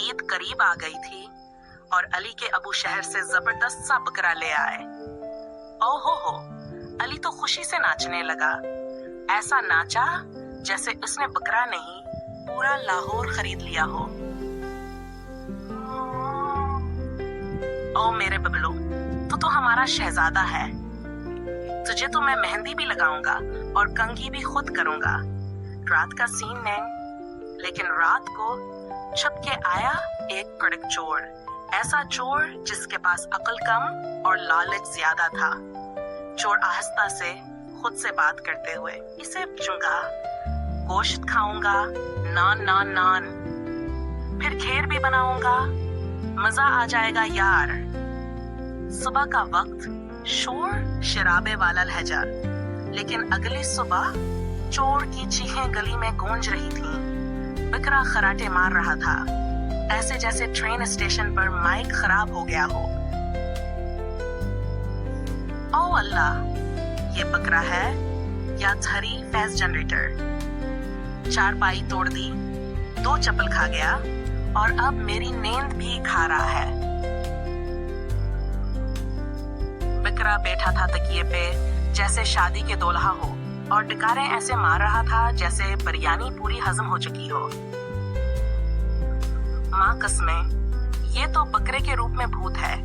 ईद करीब आ गई थी और अली के अबू शहर से जबरदस्त सा बकरा ले आए। ओहो हो, अली तो खुशी से नाचने लगा। ऐसा नाचा जैसे उसने बकरा नहीं पूरा लाहौर खरीद लिया हो। ओ मेरे बबलू, तू तो हमारा शहजादा है। तुझे तो मैं मेहंदी भी लगाऊंगा और कंघी भी खुद करूंगा। रात का सीन नहीं, लेकिन रात को छुप के आया एक कड़क चोर। ऐसा चोर जिसके पास अक्ल कम और लालच ज्यादा था। चोर आहिस्ता से खुद से बात करते हुए, इसे बेचूंगा, गोश्त खाऊंगा, नान नान नान, फिर खीर भी बनाऊंगा, मजा आ जाएगा यार। सुबह का वक्त, शोर शराबे वाला लहजा, लेकिन अगली सुबह चोर की चीखें गली में गूंज रही थी। बकरा खराटे मार रहा था, ऐसे जैसे ट्रेन स्टेशन पर माइक खराब हो गया हो। ओ अल्लाह, ये बकरा है या धरी फैज जनरेटर। चारपाई तोड़ दी, 2 चप्पल खा गया और अब मेरी नींद भी खा रहा है। बकरा बैठा था तकिए पे जैसे शादी के दूल्हा हो और डकारें ऐसे मार रहा था जैसे बिरयानी पूरी हजम हो चुकी हो। माँ कसमें, ये तो बकरे के रूप में भूत है।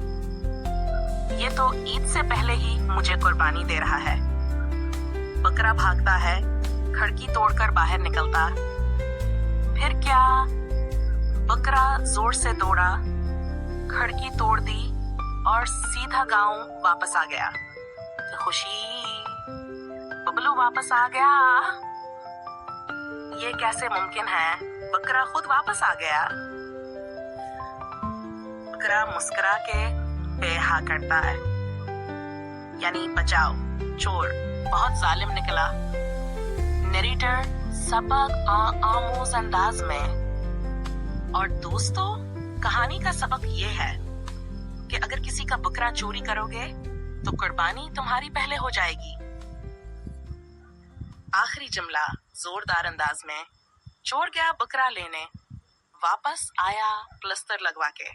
ये तो ईद से पहले ही मुझे कुर्बानी दे रहा है। बकरा भागता है, खिड़की तोड़कर बाहर निकलता। फिर क्या, बकरा जोर से दौड़ा, खिड़की तोड़ दी और सीधा गांव वापस आ गया। खुशी, बबलू वापस आ गया। ये कैसे मुमकिन है? बकरा खुद वापस आ गया। बकरा मुस्कुरा के बेहा करता है, यानी बचाओ, चोर बहुत जालिम निकला। नरेटर सबक आमोज अंदाज में। और दोस्तों, कहानी का सबक ये है कि अगर किसी का बकरा चोरी करोगे तो कुर्बानी तुम्हारी पहले हो जाएगी। आखिरी जुमला जोरदार अंदाज में। चोर गया बकरा लेने, वापस आया प्लस्तर लगवा के।